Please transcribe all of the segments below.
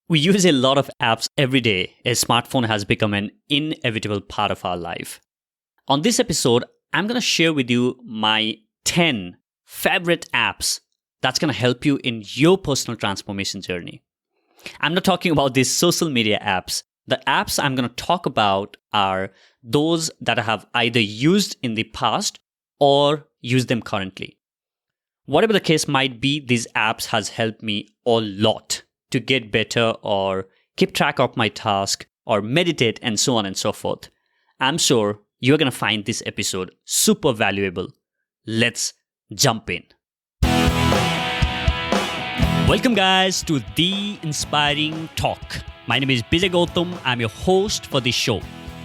We use a lot of apps every day. A smartphone has become an inevitable part of our life. On this episode, I'm going to share with you my 10 favorite apps that's going to help you in your personal transformation journey. I'm not talking about these social media apps. The apps I'm going to talk about are those that I have either used in the past or use them currently. Whatever the case might be, these apps has helped me a lot to get better or keep track of my task or meditate and so on and so forth. I'm sure you're going to find this episode super valuable. Let's jump in. Welcome guys to The Inspiring Talk. My name is Bijay Gautam. I'm your host for this show.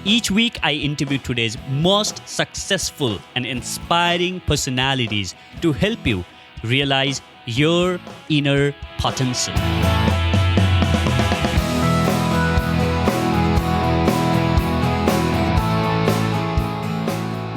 Each week I interview today's most successful and inspiring personalities to help you realize your inner potential.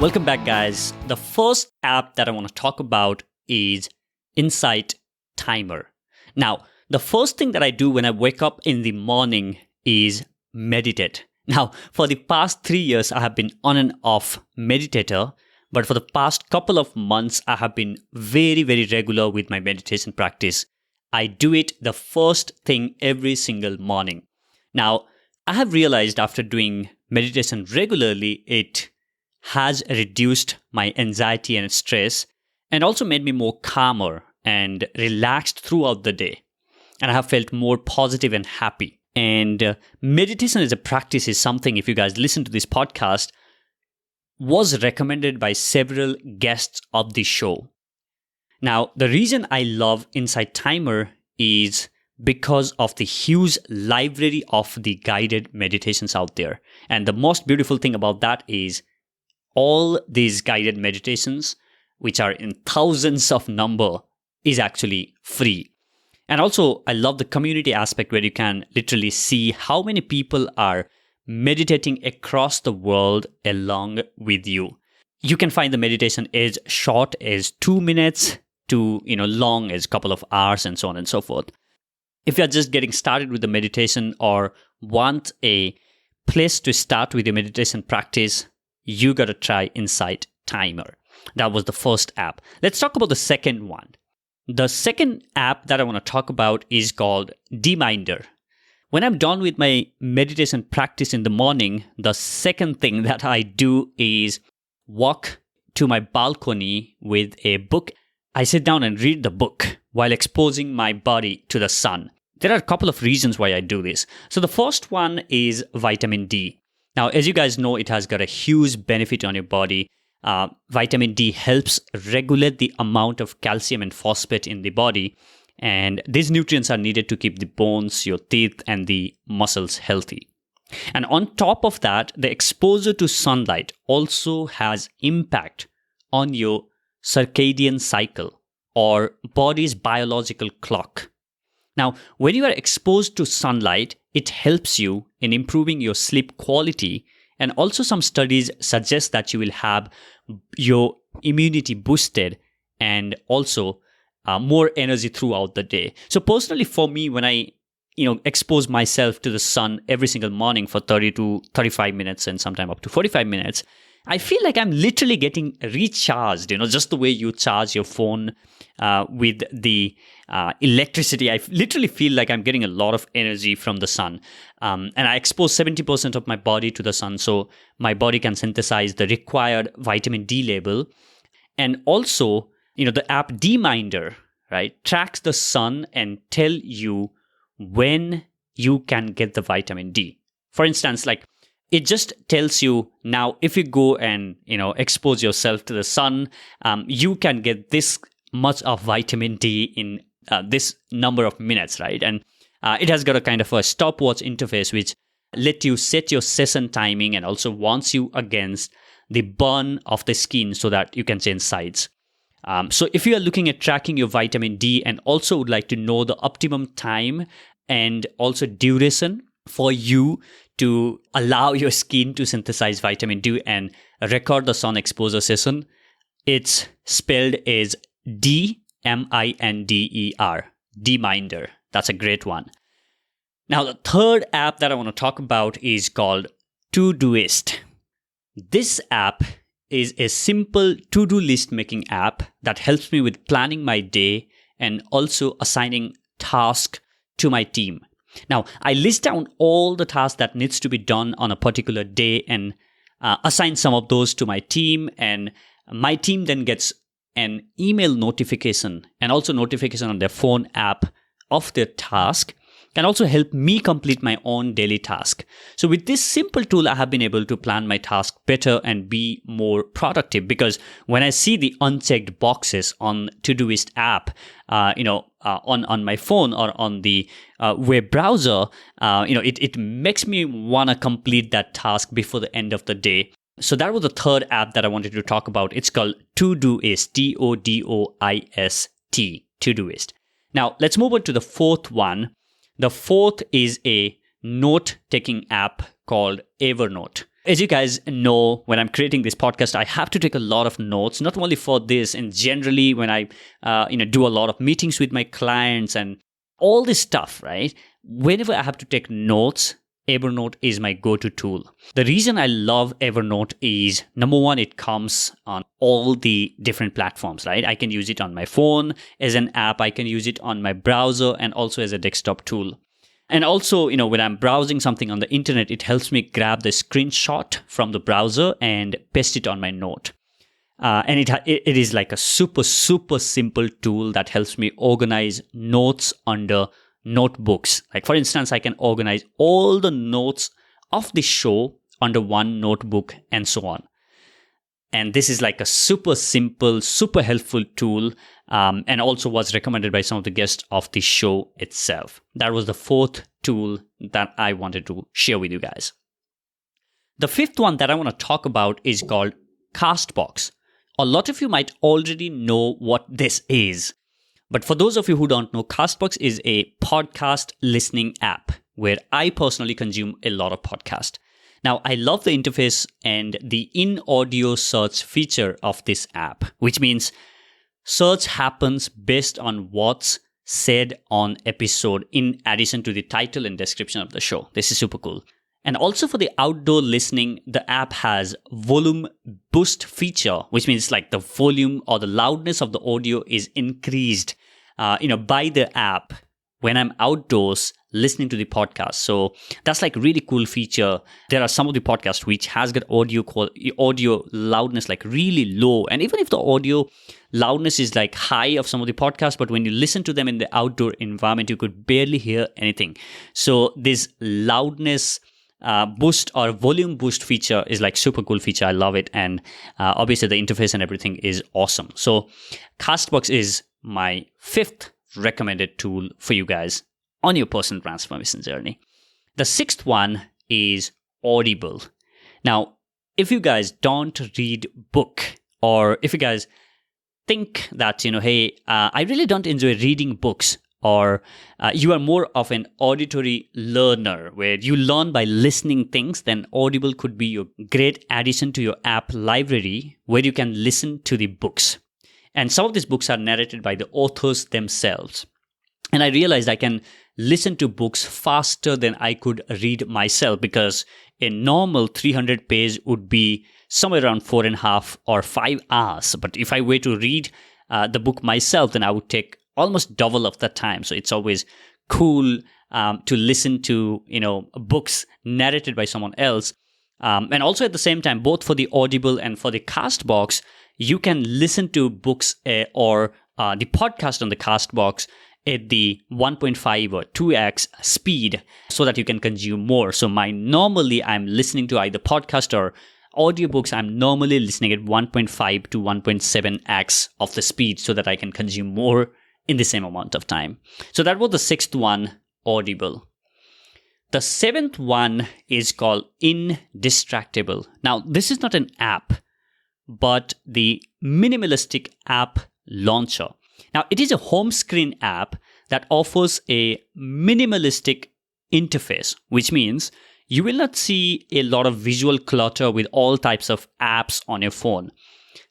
Welcome back, guys. The first app that I want to talk about is Insight Timer. Now, the first thing that I do when I wake up in the morning is meditate. Now, for the past 3 years, I have been on and off meditator, but for the past couple of months, I have been very, very regular with my meditation practice. I do it the first thing every single morning. Now, I have realized after doing meditation regularly, it has reduced my anxiety and stress and also made me more calmer and relaxed throughout the day. And I have felt more positive and happy. And meditation as a practice is something, if you guys listen to this podcast, was recommended by several guests of the show. Now, the reason I love Insight Timer is because of the huge library of the guided meditations out there. And the most beautiful thing about that is all these guided meditations, which are in thousands of number, is actually free. And also, I love the community aspect where you can literally see how many people are meditating across the world along with you. You can find the meditation as short as 2 minutes to long as a couple of hours and so on and so forth. If you're just getting started with the meditation or want a place to start with your meditation practice, you got to try Insight Timer. That was the first app. Let's talk about the second one. The second app that I want to talk about is called Dminder. When I'm done with my meditation practice in the morning, the second thing that I do is walk to my balcony with a book. I sit down and read the book while exposing my body to the sun. There are a couple of reasons why I do this. So the first one is vitamin D. Now, as you guys know, it has got a huge benefit on your body. Vitamin D helps regulate the amount of calcium and phosphate in the body. And these nutrients are needed to keep the bones, your teeth, and the muscles healthy. And on top of that, the exposure to sunlight also has impact on your circadian cycle or body's biological clock. Now, when you are exposed to sunlight, it helps you in improving your sleep quality. And also some studies suggest that you will have your immunity boosted and also more energy throughout the day. So personally for me, when I expose myself to the sun every single morning for 30 to 35 minutes and sometime up to 45 minutes, I feel like I'm literally getting recharged, just the way you charge your phone with the electricity. I literally feel like I'm getting a lot of energy from the sun. And I expose 70% of my body to the sun, so my body can synthesize the required vitamin D level. And also, the app Dminder, right, tracks the sun and tell you when you can get the vitamin D. For instance, it just tells you now if you go and expose yourself to the sun, you can get this much of vitamin D in this number of minutes, right? And it has got a kind of a stopwatch interface which let you set your session timing and also warns you against the burn of the skin so that you can change sides. So if you are looking at tracking your vitamin D and also would like to know the optimum time and also duration for you to allow your skin to synthesize vitamin D and record the sun exposure session, it's spelled as Dminder, Dminder. That's a great one. Now, the third app that I want to talk about is called Todoist. This app is a simple to-do list making app that helps me with planning my day and also assigning tasks to my team. Now, I list down all the tasks that needs to be done on a particular day and assign some of those to my team, and my team then gets an email notification and also notification on their phone app of their task, can also help me complete my own daily task. So with this simple tool, I have been able to plan my task better and be more productive, because when I see the unchecked boxes on Todoist app, on my phone or on the web browser, it makes me want to complete that task before the end of the day. So that was the third app that I wanted to talk about. It's called Todoist, Todoist, Todoist. Now, let's move on to the fourth one. The fourth is a note-taking app called Evernote. As you guys know, when I'm creating this podcast, I have to take a lot of notes, not only for this, and generally when I do a lot of meetings with my clients and all this stuff, right? Whenever I have to take notes, Evernote is my go-to tool. The reason I love Evernote is, number one, it comes on all the different platforms, right? I can use it on my phone as an app. I can use it on my browser and also as a desktop tool. And also, when I'm browsing something on the internet, it helps me grab the screenshot from the browser and paste it on my note. And it is like a super, super simple tool that helps me organize notes under notebooks. Like, for instance, I can organize all the notes of the show under one notebook and so on. And this is like a super simple, super helpful tool, and also was recommended by some of the guests of the show itself. That was the fourth tool that I wanted to share with you guys. The fifth one that I want to talk about is called Castbox. A lot of you might already know what this is. But for those of you who don't know, Castbox is a podcast listening app where I personally consume a lot of podcasts. Now, I love the interface and the in-audio search feature of this app, which means search happens based on what's said on episode in addition to the title and description of the show. This is super cool. And also for the outdoor listening, the app has volume boost feature, which means like the volume or the loudness of the audio is increased, by the app when I'm outdoors listening to the podcast. So that's like really cool feature. There are some of the podcasts which has got audio loudness like really low. And even if the audio loudness is like high of some of the podcasts, but when you listen to them in the outdoor environment, you could barely hear anything. So this loudness boost or volume boost feature is like super cool feature. I love it. And obviously the interface and everything is awesome. So Castbox is my fifth recommended tool for you guys on your personal transformation journey. The sixth one is Audible. Now, if you guys don't read book, or if you guys think that, I really don't enjoy reading books, or you are more of an auditory learner where you learn by listening things, then Audible could be your great addition to your app library where you can listen to the books. And some of these books are narrated by the authors themselves. And I realized I can listen to books faster than I could read myself, because a normal 300 page would be somewhere around 4.5 or 5 hours. But if I were to read the book myself, then I would take almost double of that time. So it's always cool to listen to, books narrated by someone else. And also at the same time, both for the Audible and for the Castbox, you can listen to books or the podcast on the Castbox at the 1.5 or 2x speed so that you can consume more. So normally I'm listening to either podcast or audiobooks. I'm normally listening at 1.5 to 1.7x of the speed so that I can consume more in the same amount of time. So that was the sixth one, Audible. The seventh one is called Indistractible. Now, this is not an app, but the minimalistic app launcher. Now, it is a home screen app that offers a minimalistic interface, which means you will not see a lot of visual clutter with all types of apps on your phone.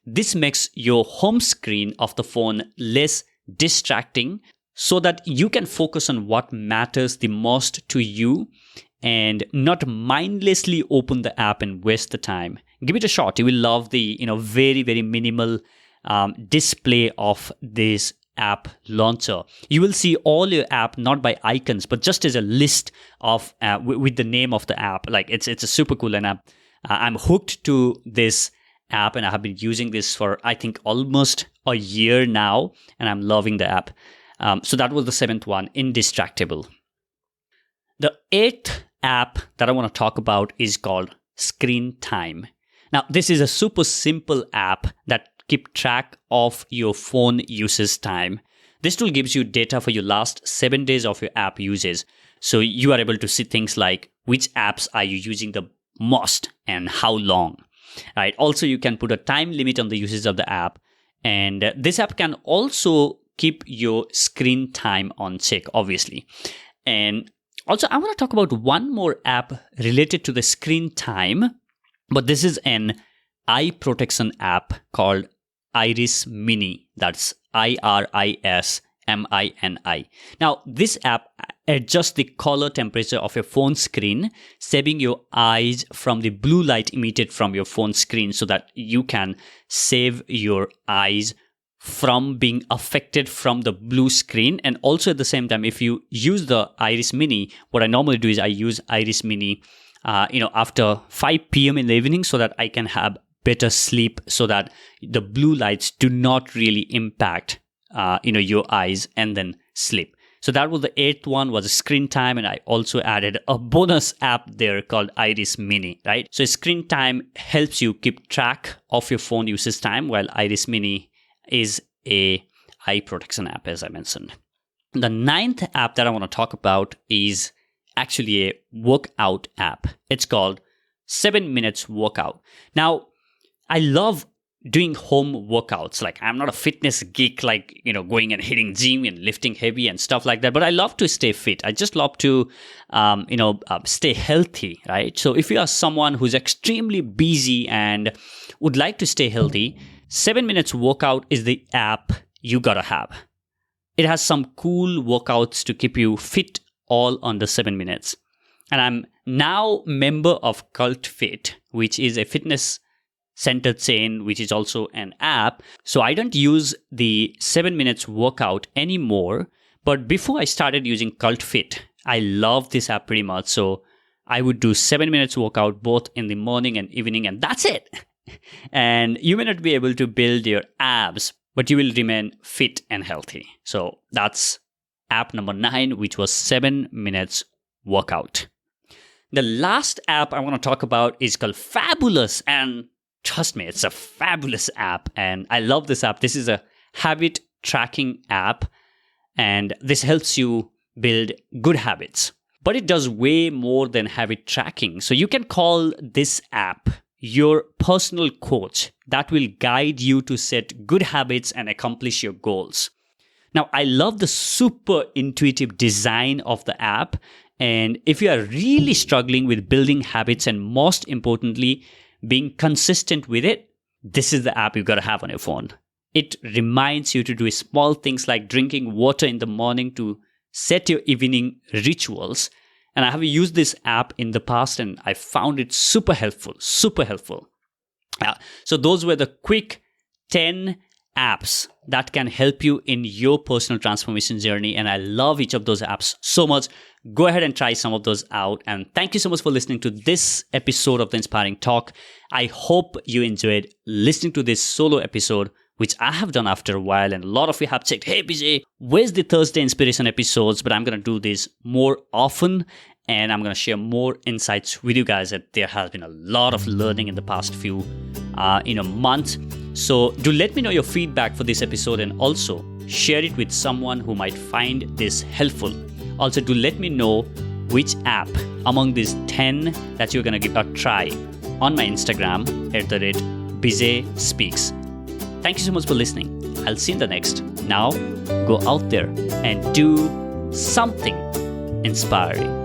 This makes your home screen of the phone less distracting, so that you can focus on what matters the most to you and not mindlessly open the app and waste the time. Give it a shot. You will love the very, very minimal display of this app launcher. You will see all your app not by icons, but just as a list of with the name of the app. Like it's a super cool, and I'm hooked to this app, and I have been using this for I think almost a year now, and I'm loving the app. So that was the 7th one, Indistractible. The 8th app that I want to talk about is called Screen Time. Now, this is a super simple app that keep track of your phone usage time. This tool gives you data for your last 7 days of your app uses. So you are able to see things like which apps are you using the most and how long. Right? Also, you can put a time limit on the usage of the app. And this app can also keep your screen time on check, obviously. And also, I want to talk about one more app related to the screen time, but this is an eye protection app called Iris Mini. That's IRISMINI. Now, this app adjusts the color temperature of your phone screen, saving your eyes from the blue light emitted from your phone screen so that you can save your eyes from being affected from the blue screen. And also at the same time, if you use the Iris Mini, what I normally do is I use Iris Mini after 5 p.m. in the evening so that I can have better sleep, so that the blue lights do not really impact your eyes and then sleep. So that was the 8th one, was screen time, and I also added a bonus app there called Iris Mini, right? So screen time helps you keep track of your phone usage time, while Iris Mini is a eye protection app, as I mentioned. The 9th app that I want to talk about is actually a workout app. It's called 7 Minutes Workout. Now, I love doing home workouts. Like, I'm not a fitness geek, like, going and hitting gym and lifting heavy and stuff like that, but I love to stay fit. I just love to, stay healthy, right? So if you are someone who's extremely busy and would like to stay healthy, 7 Minutes Workout is the app you gotta have. It has some cool workouts to keep you fit all under 7 minutes. And I'm now member of Cult Fit, which is a fitness center chain, which is also an app. So I don't use the 7 Minutes Workout anymore. But before I started using Cult Fit, I love this app pretty much. So I would do 7 Minutes Workout both in the morning and evening, and that's it. And you may not be able to build your abs, but you will remain fit and healthy. So that's app number 9, which was 7 Minutes Workout. The last app I want to talk about is called Fabulous. And trust me, it's a fabulous app. And I love this app. This is a habit tracking app. And this helps you build good habits. But it does way more than habit tracking. So you can call this app your personal coach that will guide you to set good habits and accomplish your goals. Now, I love the super intuitive design of the app. And if you are really struggling with building habits and most importantly, being consistent with it, this is the app you got to have on your phone. It reminds you to do small things like drinking water in the morning to set your evening rituals. And I have used this app in the past and I found it super helpful, super helpful. So those were the quick 10 apps that can help you in your personal transformation journey. And I love each of those apps so much. Go ahead and try some of those out. And thank you so much for listening to this episode of The Inspiring Talk. I hope you enjoyed listening to this solo episode, which I have done after a while. And a lot of you have checked, hey, BJ, where's the Thursday inspiration episodes? But I'm going to do this more often. And I'm going to share more insights with you guys. That there has been a lot of learning in the past few months. So do let me know your feedback for this episode and also share it with someone who might find this helpful. Also, do let me know which app among these 10 that you're going to give a try on my Instagram @BizaySpeaks. Thank you so much for listening. I'll see you in the next. Now, go out there and do something inspiring.